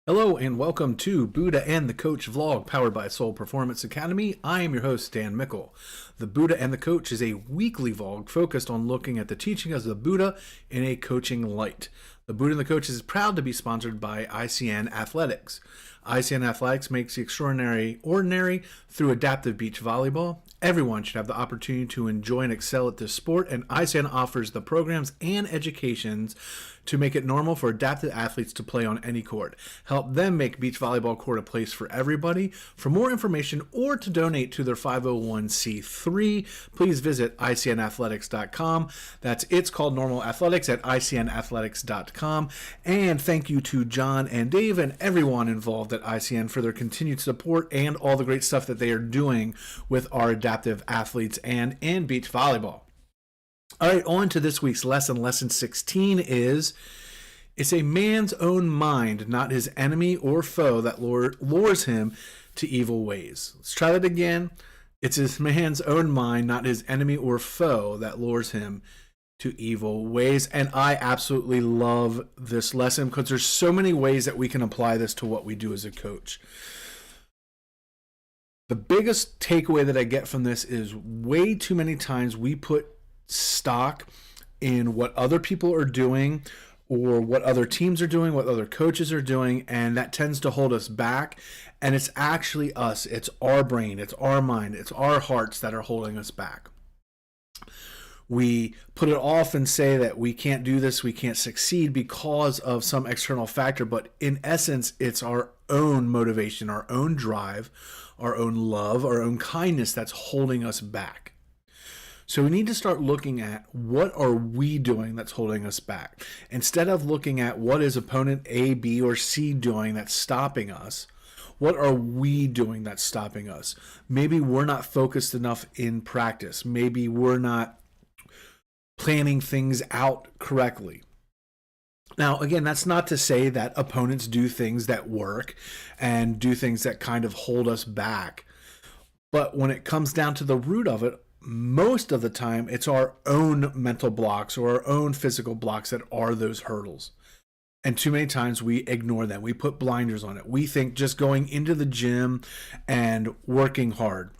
Hello and welcome to Buddha and the Coach vlog powered by Soul Performance Academy. I am your host, Dan Mickle. The Buddha and the Coach is a weekly vlog focused on looking at the teaching of the Buddha in a coaching light. The Buddha and the Coach is proud to be sponsored by ICN Athletics. ICN Athletics makes the extraordinary ordinary through adaptive beach volleyball. Everyone should have the opportunity to enjoy and excel at this sport, and ICN offers the programs and educations to make it normal for adapted athletes to play on any court. Help them make beach volleyball court a place for everybody. For more information or to donate to their 501c3, please visit icnathletics.com. It's called Normal Athletics at icnathletics.com. And thank you to John and Dave and everyone involved at ICN for their continued support and all the great stuff that they are doing with our adaptive athletes and in beach volleyball. All right, on to this week's lesson. Lesson 16 is, it's a man's own mind, not his enemy or foe, that lures him to evil ways. Let's try that again. It's his man's own mind, not his enemy or foe, that lures him to evil ways. And I absolutely love this lesson because there's so many ways that we can apply this to what we do as a coach. The biggest takeaway that I get from this is way too many times we put stock in what other people are doing or what other teams are doing, what other coaches are doing, and that tends to hold us back. And it's actually us. It's our brain, it's our mind, it's our hearts that are holding us back. We put it off and say that we can't do this, we can't succeed because of some external factor, but in essence, it's our own motivation, our own drive, our own love, our own kindness that's holding us back. So we need to start looking at what are we doing that's holding us back. Instead of looking at what is opponent A, B, or C doing that's stopping us, what are we doing that's stopping us? Maybe we're not focused enough in practice. Maybe we're not planning things out correctly. Now, again, that's not to say that opponents do things that work and do things that kind of hold us back. But when it comes down to the root of it, most of the time, it's our own mental blocks or our own physical blocks that are those hurdles. And too many times we ignore them. We put blinders on it. We think just going into the gym and working hard,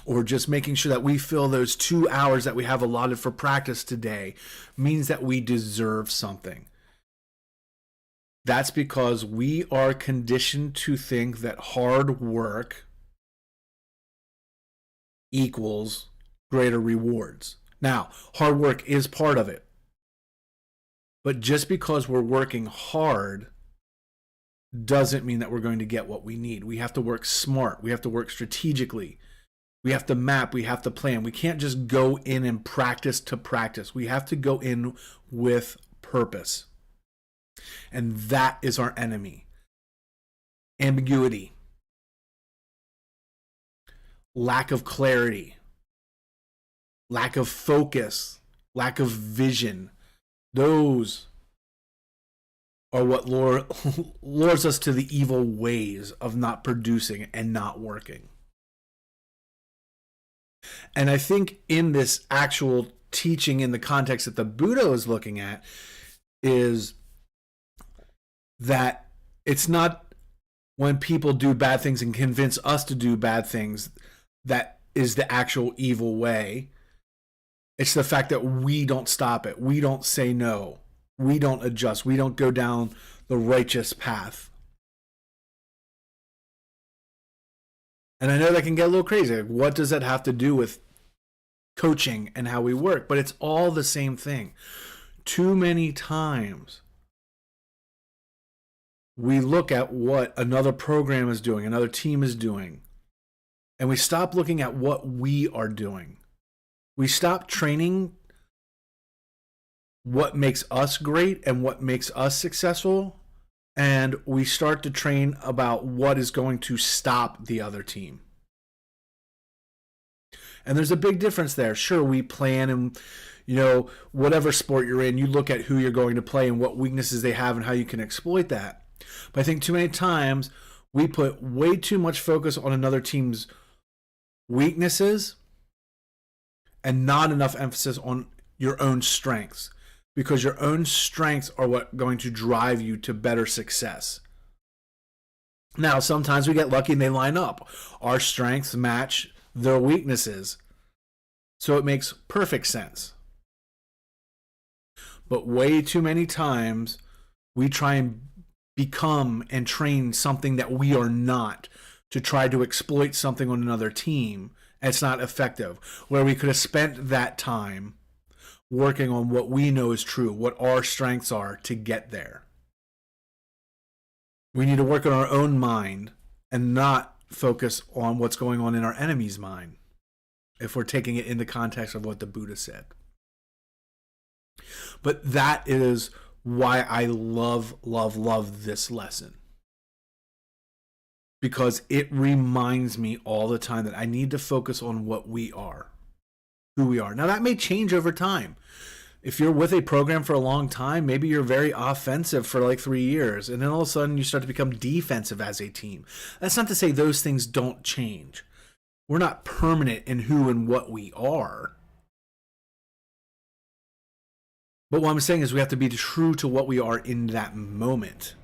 or just making sure that we fill those 2 hours that we have allotted for practice today, means that we deserve something. That's because we are conditioned to think that hard work equals greater rewards. Now, hard work is part of it. But just because we're working hard doesn't mean that we're going to get what we need. We have to work smart. We have to work strategically. We have to map. We have to plan. We can't just go in and practice to practice. We have to go in with purpose. And that is our enemy. Ambiguity. Lack of clarity. Lack of focus. Lack of vision. Those are what lures us to the evil ways of not producing and not working. And I think in this actual teaching, in the context that the Buddha is looking at, is that it's not when people do bad things and convince us to do bad things that is the actual evil way. It's the fact that we don't stop it. We don't say no. We don't adjust. We don't go down the righteous path. And I know that can get a little crazy. What does that have to do with coaching and how we work? But it's all the same thing. Too many times we look at what another program is doing, another team is doing, and we stop looking at what we are doing. We stop training what makes us great and what makes us successful, and we start to train about what is going to stop the other team. And there's a big difference there. Sure, we plan, and whatever sport you're in, you look at who you're going to play and what weaknesses they have and how you can exploit that. But I think too many times we put way too much focus on another team's weaknesses and not enough emphasis on your own strengths, because your own strengths are what going to drive you to better success. Now, sometimes we get lucky and they line up. Our strengths match their weaknesses. So it makes perfect sense. But way too many times, we try and become and train something that we are not to try to exploit something on another team. And it's not effective. Where we could have spent that time working on what we know is true, what our strengths are to get there. We need to work on our own mind and not focus on what's going on in our enemy's mind, if we're taking it in the context of what the Buddha said. But that is why I love this lesson. Because it reminds me all the time that I need to focus on what we are, who we are. Now, that may change over time. If you're with a program for a long time, maybe you're very offensive for like 3 years, and then all of a sudden you start to become defensive as a team. That's not to say those things don't change. We're not permanent in who and what we are. But what I'm saying is we have to be true to what we are in that moment.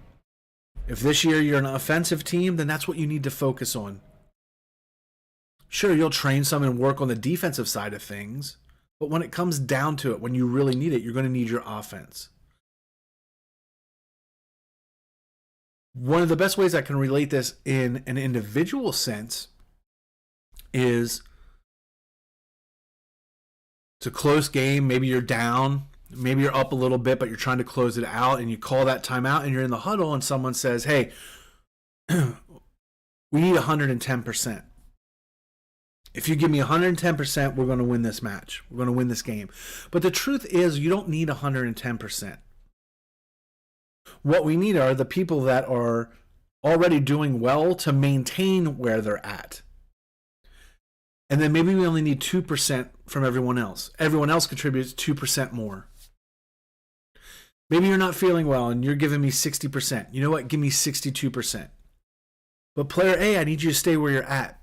If this year you're an offensive team, then that's what you need to focus on. Sure, you'll train some and work on the defensive side of things. But when it comes down to it, when you really need it, you're going to need your offense. One of the best ways I can relate this in an individual sense is it's a close game. Maybe you're down. Maybe you're up a little bit, but you're trying to close it out, and you call that timeout, and you're in the huddle, and someone says, hey, we need 110%. If you give me 110%, we're going to win this match. We're going to win this game. But the truth is, you don't need 110%. What we need are the people that are already doing well to maintain where they're at. And then maybe we only need 2% from everyone else. Everyone else contributes 2% more. Maybe you're not feeling well and you're giving me 60%. You know what? Give me 62%. But player A, I need you to stay where you're at.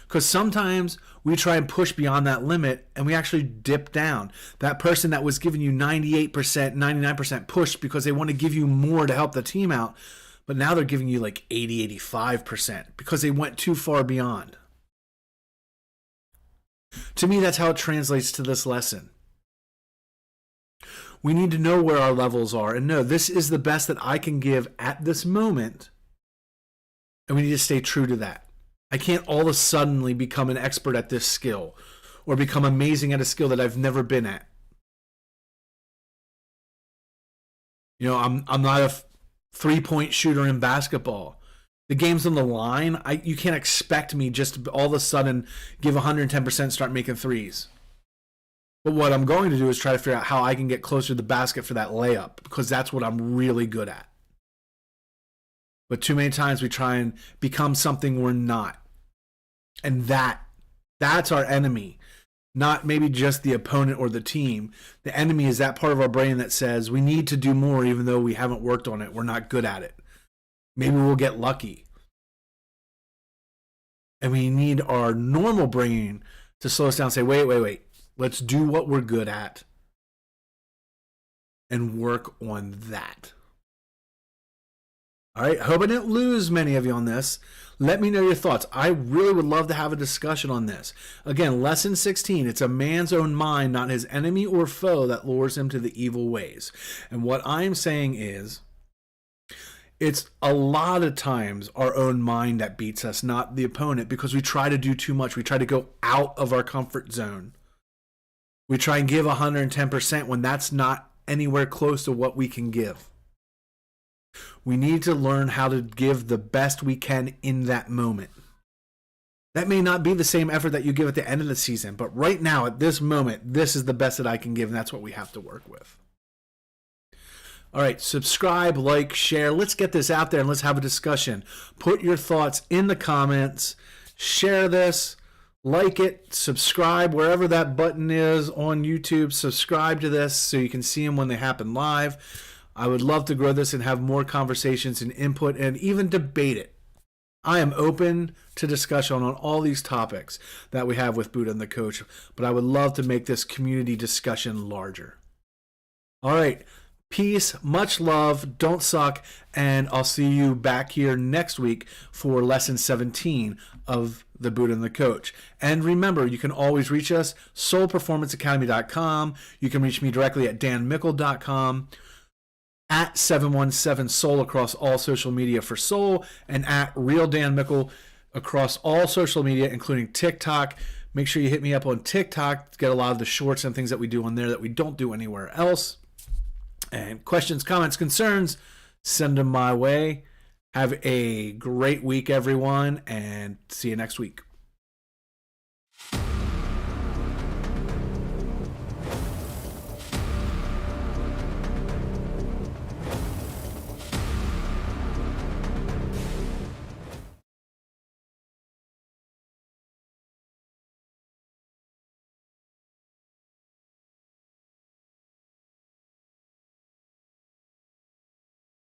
Because sometimes we try and push beyond that limit and we actually dip down. That person that was giving you 98%, 99% pushed because they want to give you more to help the team out. But now they're giving you like 80, 85% because they went too far beyond. To me, that's how it translates to this lesson. We need to know where our levels are and know this is the best that I can give at this moment. And we need to stay true to that. I can't all of a sudden become an expert at this skill or become amazing at a skill that I've never been at. You know, I'm not a three-point shooter in basketball. The game's on the line. You can't expect me just to all of a sudden give 110%, start making threes. But what I'm going to do is try to figure out how I can get closer to the basket for that layup because that's what I'm really good at. But too many times we try and become something we're not. And that's our enemy. Not maybe just the opponent or the team. The enemy is that part of our brain that says we need to do more even though we haven't worked on it. We're not good at it. Maybe we'll get lucky. And we need our normal brain to slow us down and say, wait. Let's do what we're good at and work on that. All right, I hope I didn't lose many of you on this. Let me know your thoughts. I really would love to have a discussion on this. Again, lesson 16, it's a man's own mind, not his enemy or foe, that lures him to the evil ways. And what I'm saying is, it's a lot of times our own mind that beats us, not the opponent, because we try to do too much. We try to go out of our comfort zone. We try and give 110% when that's not anywhere close to what we can give. We need to learn how to give the best we can in that moment. That may not be the same effort that you give at the end of the season, but right now, at this moment, this is the best that I can give, and that's what we have to work with. All right, subscribe, like, share. Let's get this out there and let's have a discussion. Put your thoughts in the comments. Share this. Like it, subscribe wherever that button is on YouTube. Subscribe to this so you can see them when they happen live. I would love to grow this and have more conversations and input and even debate it. I am open to discussion on all these topics that we have with Buddha and the Coach, but I would love to make this community discussion larger. All right. Peace, much love, don't suck, and I'll see you back here next week for lesson 17 of The Buddha and the Coach. And remember, you can always reach us, soulperformanceacademy.com. You can reach me directly at danmickle.com, at 717soul across all social media for soul, and at Real Dan Mickle across all social media, including TikTok. Make sure you hit me up on TikTok to get a lot of the shorts and things that we do on there that we don't do anywhere else. And questions, comments, concerns, send them my way. Have a great week, everyone, and see you next week.